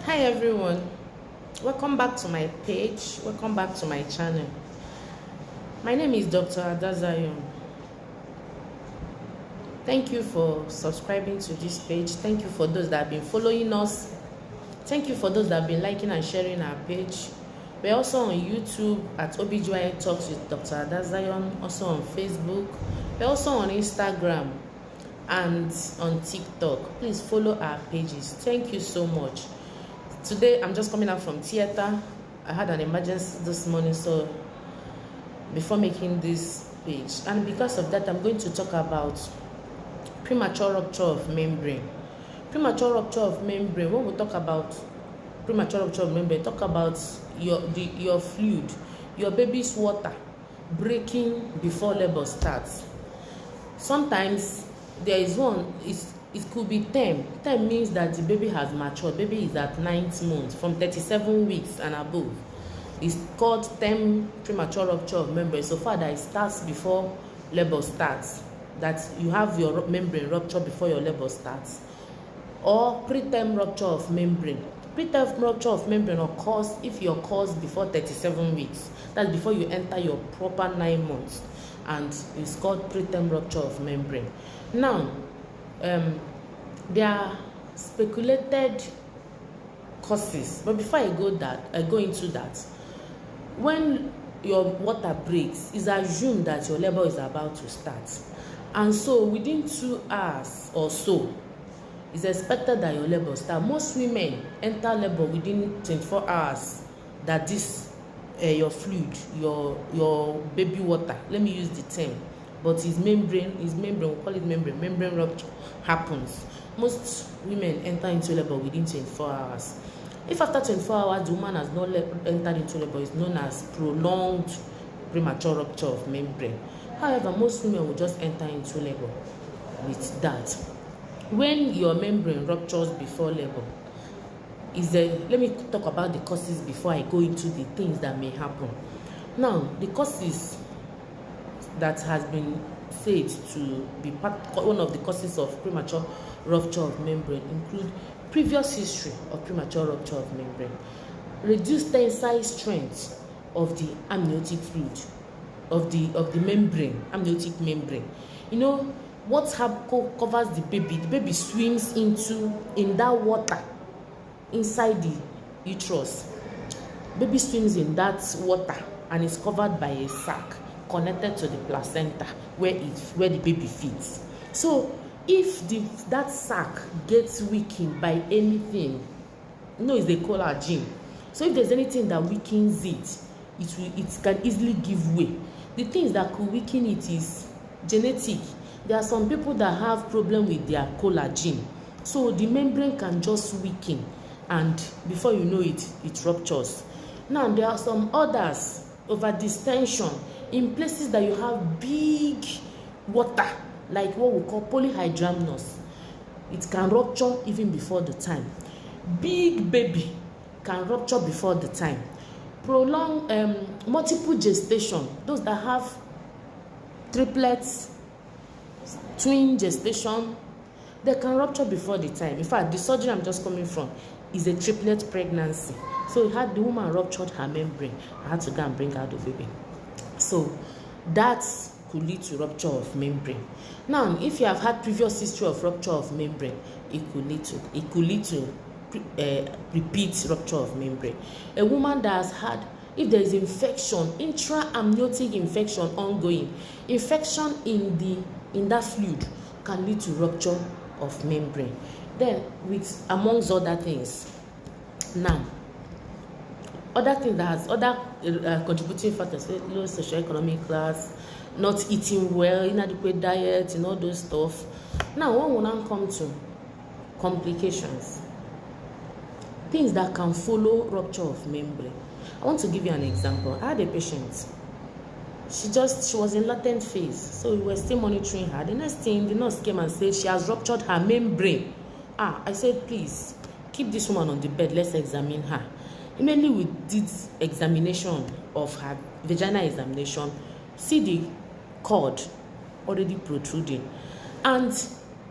Hi everyone, welcome back to my page, welcome back to my channel. My name is Dr. Adazion. Thank you for subscribing to this page. Thank you for those that have been following us. Thank you for those that have been liking and sharing our page. We're also on YouTube at OBGYN Talks with Dr. Adazion, also on Facebook. We're also on Instagram and on TikTok. Please follow our pages. Thank you so much. Today I'm just coming out from theater. I had an emergency this morning, so before making this page, and because of that I'm going to talk about premature rupture of membrane. Premature rupture of membrane. When we talk about premature rupture of membrane, talk about your fluid, your baby's water breaking before labor starts. Sometimes there is one, it could be term. Term means that the baby has matured. Baby is at 9th month, from 37 weeks and above. It's called term premature rupture of membrane. So far that it starts before labor starts, that you have your membrane rupture before your labor starts. Or preterm rupture of membrane. Preterm rupture of membrane occurs if it occurs before 37 weeks. That's before you enter your proper 9 months, and it's called preterm rupture of membrane. Now, there are speculated causes, but before I go into that, when your water breaks, it's assumed that your labor is about to start, and so within 2 hours or so, it's expected that your labor start. Most women enter labor within 24 hours. That this your fluid, your baby water, let me use the term, but his membrane, we'll call it membrane rupture happens. Most women enter into labor within 24 hours. If after 24 hours the woman has not entered into labor, it's known as prolonged premature rupture of membrane. However, most women will just enter into labor with that. When your membrane ruptures before labor, let me talk about the causes before I go into the things that may happen. Now, the causes that has been said to be one of the causes of premature rupture of membrane include previous history of premature rupture of membrane, reduced tensile strength of the amniotic fluid, of the membrane, amniotic membrane. You know what covers the baby swims in that water inside the uterus. Baby swims in that water and is covered by a sac connected to the placenta where the baby feeds. So if that sac gets weakened by anything, it's the collagen. So if there's anything that weakens it can easily give way. The things that could weaken it is genetic. There are some people that have problem with their collagen, so the membrane can just weaken, and before you know it ruptures. Now there are some others, over distension in places that you have big water, like what we call polyhydramnios. It can rupture even before the time. Big baby can rupture before the time. Prolonged multiple gestation, those that have triplets, twin gestation, they can rupture before the time. In fact, the surgery I'm just coming from is a triplet pregnancy. So the woman ruptured her membrane. I had to go and bring out the baby. So that could lead to rupture of membrane. Now, if you have had previous history of rupture of membrane, it could lead to repeat rupture of membrane. A woman that has had, if there is infection, intra-amniotic infection ongoing, infection in that fluid can lead to rupture of membrane. Then, with amongst other things. Now, other things that has other contributing factors, low socioeconomic class, not eating well, inadequate diet, and all those stuff. Now, one will now come to complications, things that can follow rupture of membrane. I want to give you an example. I had a patient. She was in latent phase, so we were still monitoring her. The next thing, the nurse came and said she has ruptured her membrane. I said, please keep this woman on the bed, let's examine her. Immediately we did examination of her vaginal examination, see the cord already protruding. And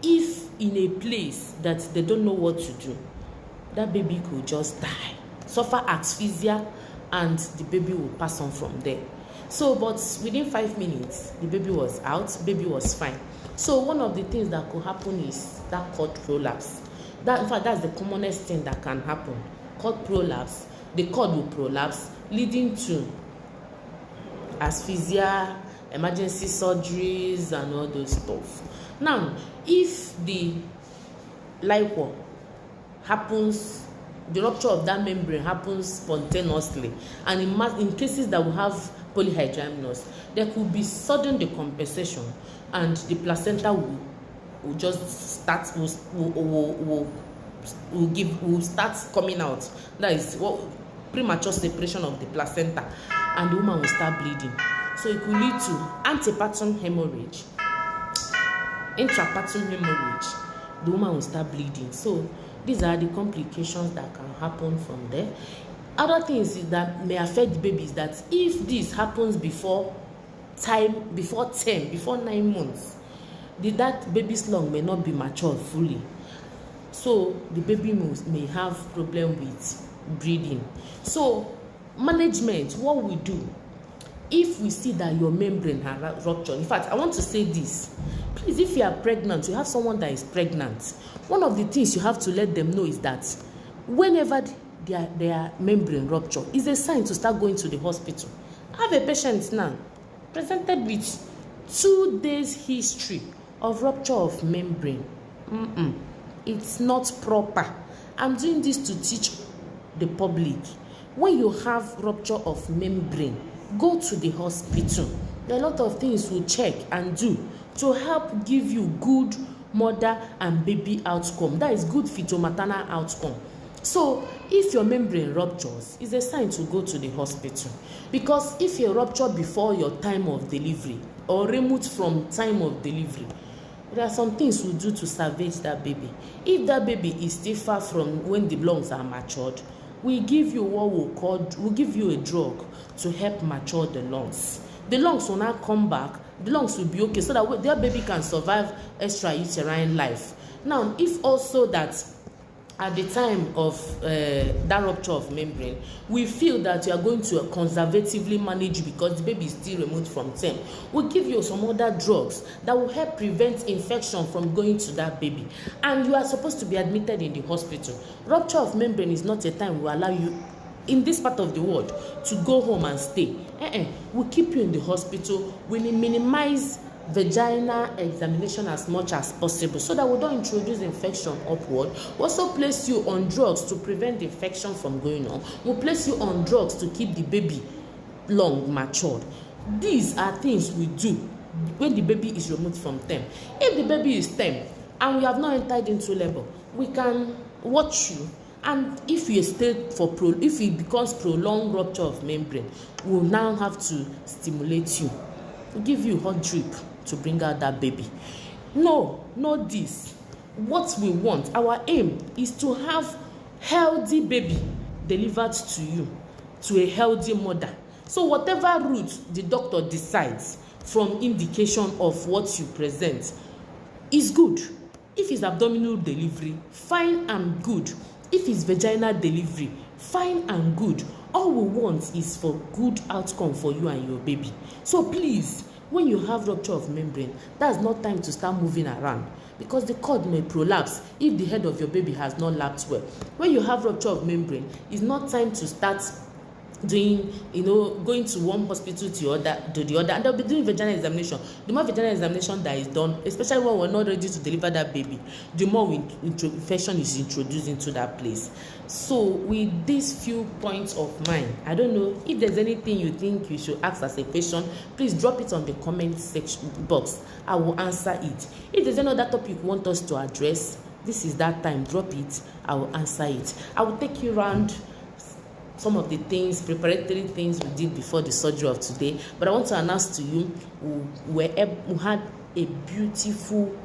if in a place that they don't know what to do, that baby could just die, suffer asphyxia, and the baby will pass on from there. So, but within 5 minutes, the baby was out, baby was fine. So one of the things that could happen is that cord prolapse. That, in fact, that's the commonest thing that can happen. Cord prolapse, the cord will prolapse, leading to asphyxia, emergency surgeries, and all those stuff. Now, if the liquor happens, the rupture of that membrane happens spontaneously, and in cases that will have polyhydramnios, there could be sudden decompensation, and the placenta will just start will start coming out. That is what premature separation of the placenta, and the woman will start bleeding. So it could lead to antepartum hemorrhage, intrapartum hemorrhage. The woman will start bleeding. So these are the complications that can happen from there. Other things that may affect the baby is that if this happens before 9 months, that baby's lung may not be matured fully. So the baby may have problem with breathing. So management, what we do if we see that your membrane has ruptured. In fact, I want to say this. Please, if you are pregnant, you have someone that is pregnant, one of the things you have to let them know is that whenever their membrane rupture is a sign to start going to the hospital. I have a patient now presented with 2 days history of rupture of membrane. It's not proper. I'm doing this to teach the public. When you have rupture of membrane, go to the hospital. There are a lot of things we'll check and do to help give you good mother and baby outcome. That is good fetal-maternal outcome. So if your membrane ruptures, it's a sign to go to the hospital. Because if you rupture before your time of delivery or removed from time of delivery, there are some things we'll do to salvage that baby. If that baby is still far from when the lungs are matured, we give you what we'll give you a drug to help mature the lungs. The lungs will not come back. The lungs will be okay so that their baby can survive extrauterine life. Now, if also that at the time of that rupture of membrane, we feel that you are going to conservatively manage because the baby is still removed from term, we'll give you some other drugs that will help prevent infection from going to that baby. And you are supposed to be admitted in the hospital. Rupture of membrane is not a time we allow you in this part of the world to go home and stay. We'll keep you in the hospital. We minimize vaginal examination as much as possible so that we don't introduce infection upward. We also place you on drugs to prevent infection from going on. We'll place you on drugs to keep the baby lung matured. These are things we do when the baby is removed from term. If the baby is term and we have not entered into labor, we can watch you. And if you stay if it becomes prolonged rupture of membrane, we'll now have to stimulate you. We'll give you hot drip to bring out that baby. No, not this. What we want, our aim is to have healthy baby delivered to you, to a healthy mother. So whatever route the doctor decides from indication of what you present is good. If it's abdominal delivery, fine and good. If it's vaginal delivery, fine and good. All we want is for good outcome for you and your baby. So please, when you have rupture of membrane, that's not time to start moving around because the cord may prolapse if the head of your baby has not lapped well. When you have rupture of membrane, it's not time to start doing, going to one hospital to the other, and they'll be doing vaginal examination. The more vaginal examination that is done, especially when we're not ready to deliver that baby, the more infection is introduced into that place. So with these few points of mine, I don't know if there's anything you think you should ask as a question. Please drop it on the comment section box. I will answer it. If there's any other topic you want us to address, this is that time. Drop it. I will answer it. I will take you around some of the preparatory things we did before the surgery of today. But I want to announce to you, we had a beautiful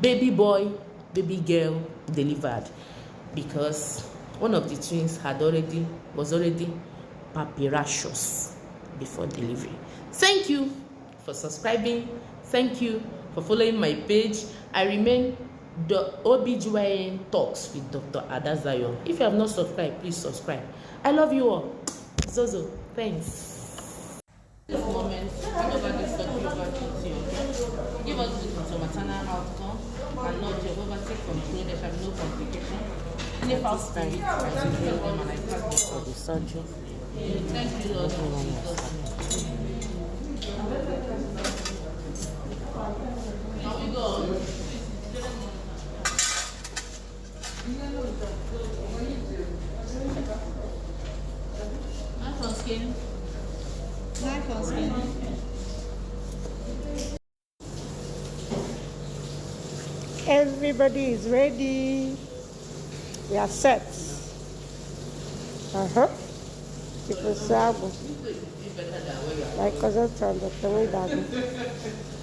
baby boy, baby girl delivered because one of the twins was already papyrachus before delivery. Thank you for subscribing. Thank you for following my page. I remain the OBGYN Talks with Dr. Adazion. If you have not subscribed, please subscribe. I love you all. Zozo, thanks. This moment, hand over this country over to you. Give us good maternal outcome, and Lord Jehovah, take control. There shall be no complication. Any foul spirit, I bring them and I cast them for the surgery. Thank you, Lord. Now we go. Knife on skin. Knife on skin. Everybody is ready. We are set. People say, like cousin Dr. Adazion.